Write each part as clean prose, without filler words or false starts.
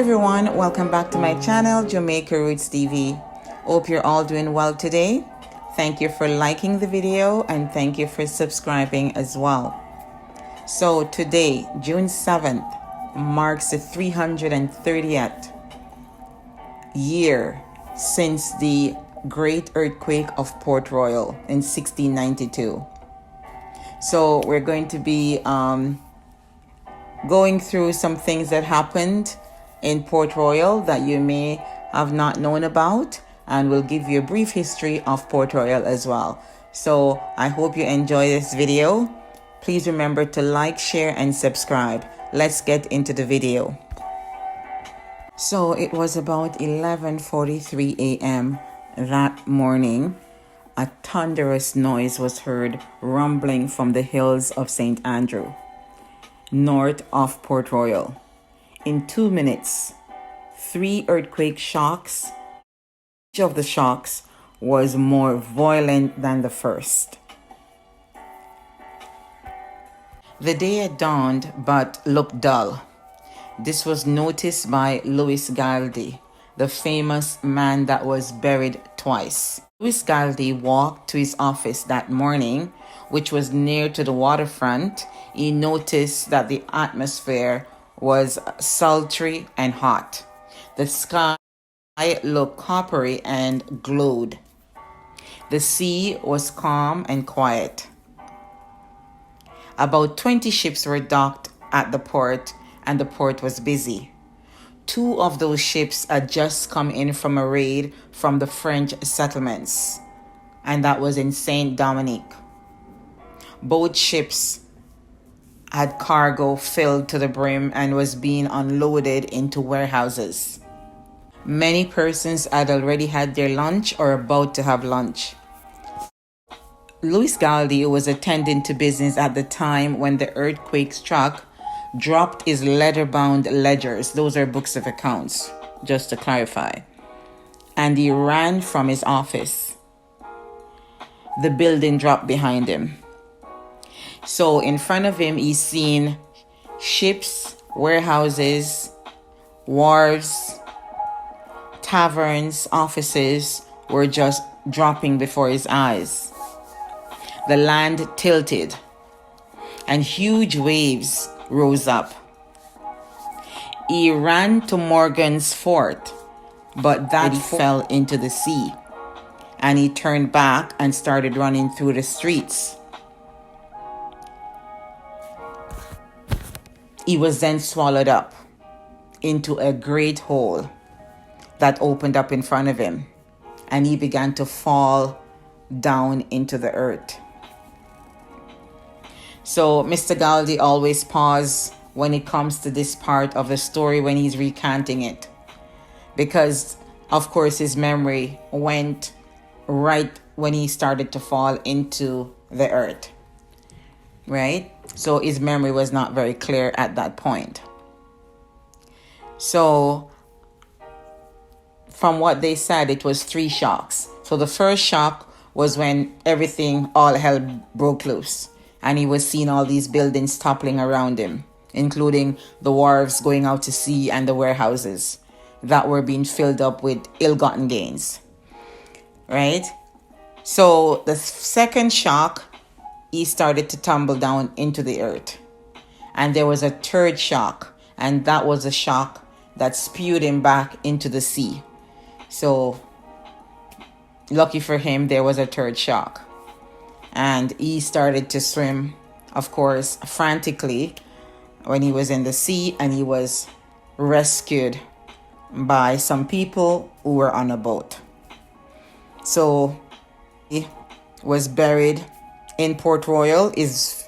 everyone, welcome back to my channel, Jamaica Roots TV. Hope you're all doing well today. Thank you for liking the video and thank you for subscribing as well. So today, June 7th, marks the 330th year since the great earthquake of Port Royal in 1692. So we're going to be going through some things that happened in Port Royal that you may have not known about, and we'll give you a brief history of Port Royal as well. So I hope you enjoy this video. Please remember to like, share, and subscribe. Let's get into the video. So it was about 11:43 a.m. that morning. A thunderous noise was heard rumbling from the hills of St. Andrew, north of Port Royal. In 2 minutes, 3 earthquake shocks. Each of the shocks was more violent than the first. The day had dawned but looked dull. This was noticed by Galdi, the famous man that was buried twice. Galdi walked to his office that morning, which was near to the waterfront. He noticed that the atmosphere was sultry and hot. The sky looked coppery and glowed. The sea was calm and quiet. About 20 ships were docked at the port, and the port was busy. 2 of those ships had just come in from a raid from the French settlements, and that was in Saint Dominique. Both ships had cargo filled to the brim and was being unloaded into warehouses. Many persons had already had their lunch or about to have lunch. Galdi, who was attending to business at the time when the earthquake struck, dropped his leather-bound ledgers. Those are books of accounts, just to clarify. And he ran from his office. The building dropped behind him. So in front of him, he's seen ships, warehouses, wharves, taverns, offices were just dropping before his eyes. The land tilted and huge waves rose up. He ran to Morgan's fort, but that fell into the sea, and he turned back and started running through the streets. He was then swallowed up into a great hole that opened up in front of him, and he began to fall down into the earth. So Mr. Galdi always pauses when it comes to this part of the story when he's recanting it, because of course his memory went right when he started to fall into the earth, right? So his memory was not very clear at that point. So from what they said, it was 3 shocks. So the first shock was when all hell broke loose, and he was seeing all these buildings toppling around him, including the wharves going out to sea and the warehouses that were being filled up with ill-gotten gains, right? So the second shock, he started to tumble down into the earth. And there was a third shock, and that was a shock that spewed him back into the sea. So lucky for him, there was a third shock. And he started to swim, of course, frantically when he was in the sea, and he was rescued by some people who were on a boat. So he was buried in Port Royal. His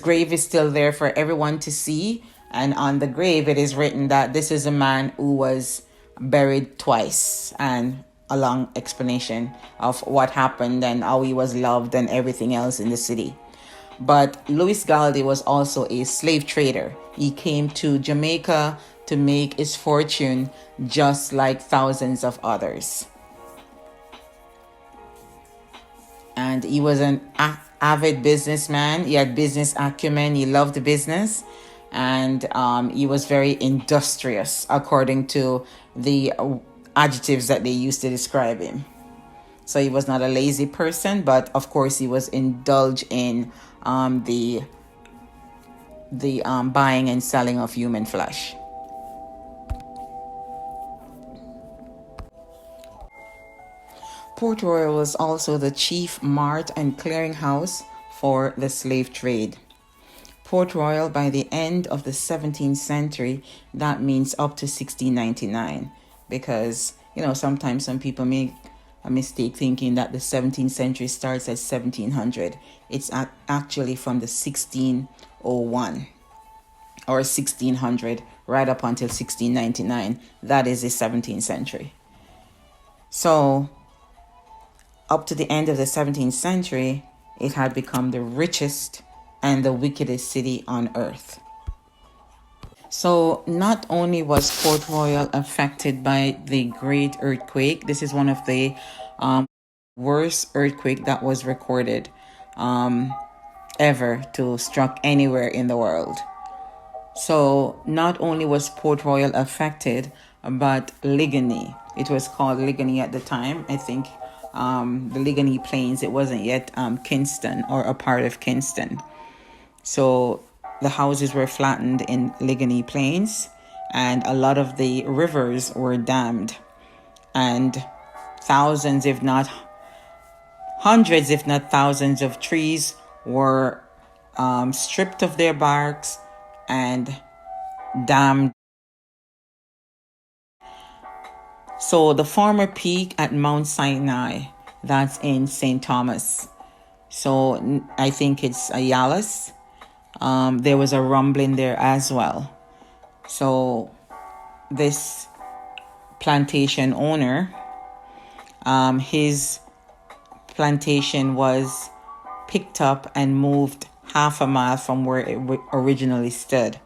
grave is still there for everyone to see, and on the grave it is written that this is a man who was buried twice, and a long explanation of what happened and how he was loved and everything else in the city. But Galdi was also a slave trader. He came to Jamaica to make his fortune just like thousands of others. And he was an avid businessman. He had business acumen. He loved the business. and he was very industrious, according to the adjectives that they used to describe him. So he was not a lazy person, but of course he was indulged in the buying and selling of human flesh. Port Royal was also the chief mart and clearinghouse for the slave trade. Port Royal, by the end of the 17th century, that means up to 1699, because sometimes some people make a mistake thinking that the 17th century starts at 1700. It's actually from the 1601 or 1600 right up until 1699. That is the 17th century. So up to the end of the 17th century, it had become the richest and the wickedest city on earth. So not only was Port Royal affected by the great earthquake, this is one of the worst earthquake that was recorded ever to struck anywhere in the world. So not only was Port Royal affected, but Ligony, it was called Ligony at the time, I think the Ligony Plains, it wasn't yet Kingston or a part of Kingston. So the houses were flattened in Ligony Plains, and a lot of the rivers were dammed, and thousands, if not hundreds, if not thousands of trees were stripped of their barks and dammed. So the former peak at Mount Sinai, that's in St. Thomas. So I think it's Ayalis. There was a rumbling there as well. So this plantation owner, his plantation was picked up and moved half a mile from where it originally stood.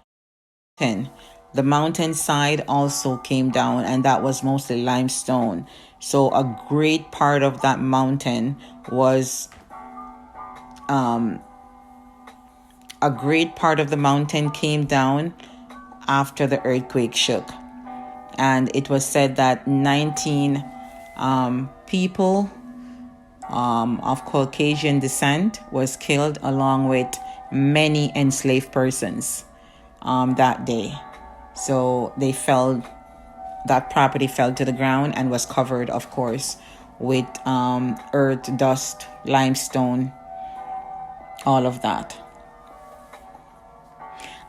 The mountainside also came down, and that was mostly limestone. So a great part of that mountain was came down after the earthquake shook. And it was said that 19 people of Caucasian descent was killed, along with many enslaved persons that day. So that property fell to the ground and was covered, of course, with earth, dust, limestone, all of that.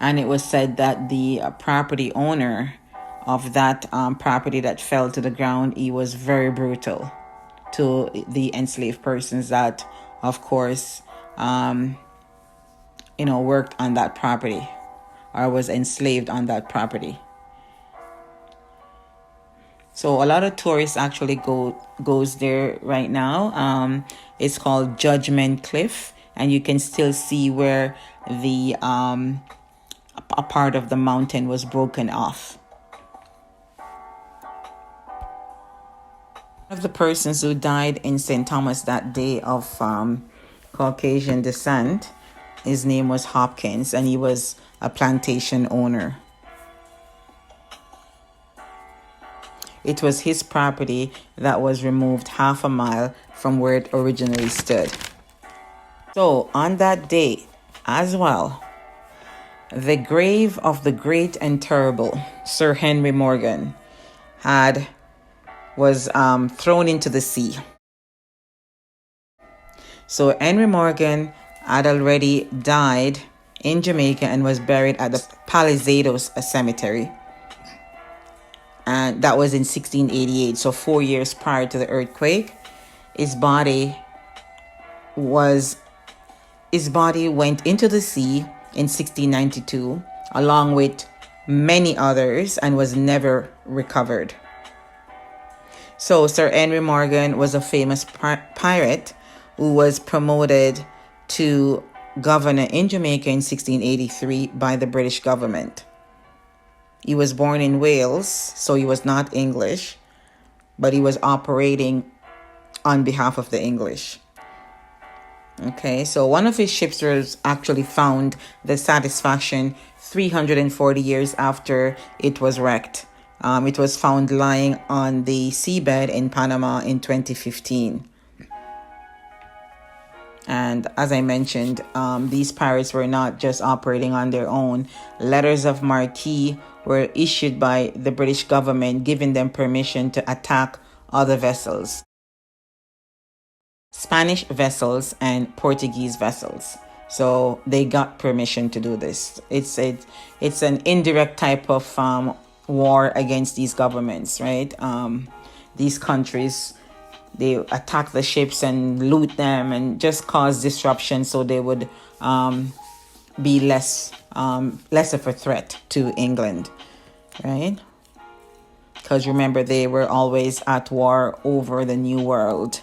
And it was said that the property owner of that property that fell to the ground, he was very brutal to the enslaved persons that, of course, worked on that property or was enslaved on that property. So a lot of tourists actually goes there right now. It's called Judgment Cliff, and you can still see where the a part of the mountain was broken off. One of the persons who died in St. Thomas that day of Caucasian descent, his name was Hopkins, and he was a plantation owner. It was his property that was removed half a mile from where it originally stood. So on that day as well, the grave of the great and terrible Sir Henry Morgan was thrown into the sea. So Henry Morgan had already died in Jamaica and was buried at the Palisados Cemetery. And that was in 1688, so 4 years prior to the earthquake. His body went into the sea in 1692, along with many others, and was never recovered. So Sir Henry Morgan was a famous pirate who was promoted to governor in Jamaica in 1683 by the British government. He was born in Wales, so he was not English, but he was operating on behalf of the English. Okay, so one of his ships was actually found, the Satisfaction, 340 years after it was wrecked. It was found lying on the seabed in Panama in 2015. And as I mentioned, these pirates were not just operating on their own. Letters of marque were issued by the British government giving them permission to attack other vessels, Spanish vessels and Portuguese vessels. So they got permission to do this. It's an indirect type of war against these governments, right? These countries, they attack the ships and loot them and just cause disruption, so they would be less of a threat to England, right? Because remember, they were always at war over the New World,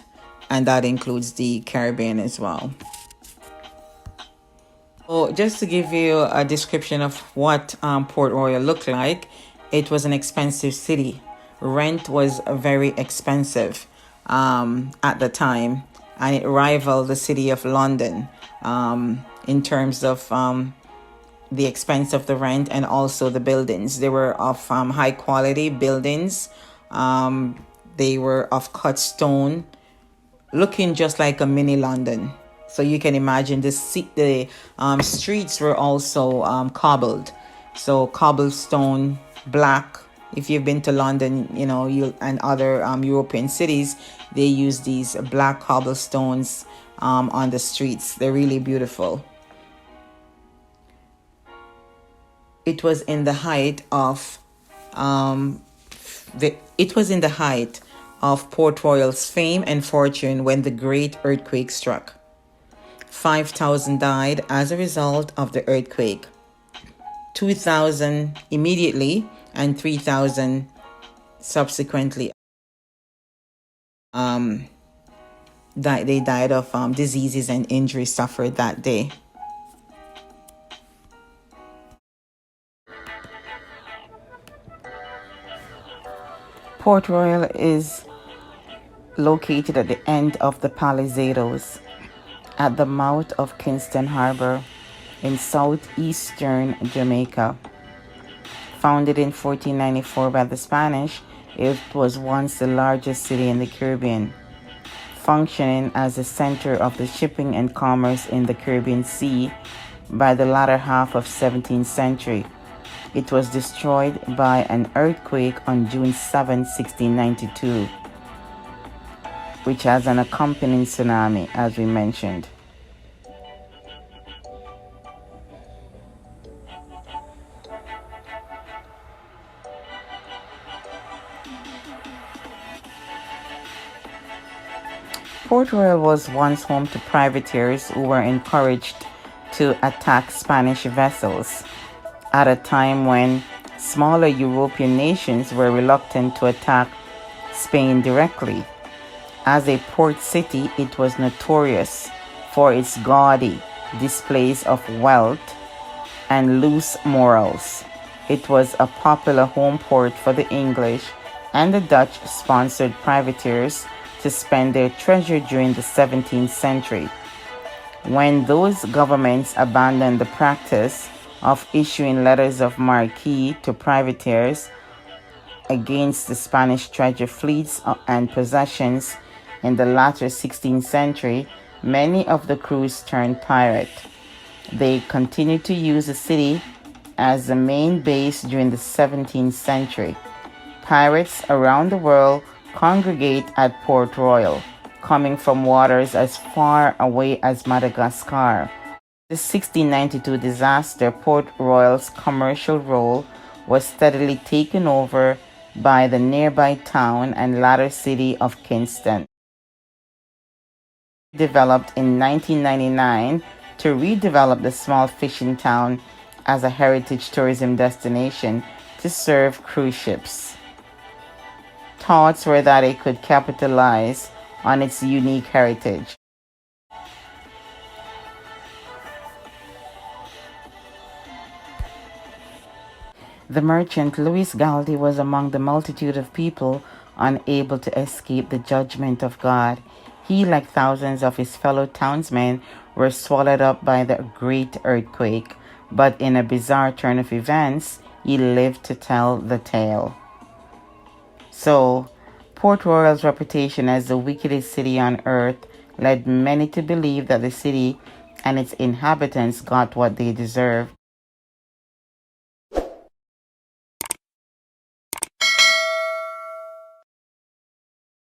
and that includes the Caribbean as well. So just to give you a description of what Port Royal looked like, it was an expensive city. Rent was very expensive at the time, and it rivaled the city of London in terms of the expense of the rent and also the buildings. They were of high quality buildings. They were of cut stone, looking just like a mini London. So you can imagine the streets were also cobbled. So cobblestone, black. If you've been to London, you know, and other European cities, they use these black cobblestones on the streets. They're really beautiful. It was in the height of Port Royal's fame and fortune when the great earthquake struck. 5,000 died as a result of the earthquake. 2,000 immediately and 3,000 subsequently. They died of diseases and injuries suffered that day. Port Royal is located at the end of the Palisados, at the mouth of Kingston Harbor in southeastern Jamaica. Founded in 1494 by the Spanish, it was once the largest city in the Caribbean, functioning as the center of the shipping and commerce in the Caribbean Sea by the latter half of 17th century. It was destroyed by an earthquake on June 7, 1692, which has an accompanying tsunami, as we mentioned. Port Royal was once home to privateers who were encouraged to attack Spanish vessels at a time when smaller European nations were reluctant to attack Spain directly. As a port city, it was notorious for its gaudy displays of wealth and loose morals. It was a popular home port for the English and the Dutch-sponsored privateers to spend their treasure during the 17th century. When those governments abandoned the practice of issuing letters of marque to privateers against the Spanish treasure fleets and possessions in the latter 16th century, many of the crews turned pirate. They continued to use the city as the main base during the 17th century. Pirates around the world congregate at Port Royal, coming from waters as far away as Madagascar. The 1692 disaster, Port Royal's commercial role was steadily taken over by the nearby town and latter city of Kingston. Developed in 1999 to redevelop the small fishing town as a heritage tourism destination to serve cruise ships. Thoughts were that it could capitalize on its unique heritage. The merchant Louis Galdi was among the multitude of people unable to escape the judgment of God. He, like thousands of his fellow townsmen, were swallowed up by the great earthquake, but in a bizarre turn of events, he lived to tell the tale. So, Port Royal's reputation as the wickedest city on earth led many to believe that the city and its inhabitants got what they deserved.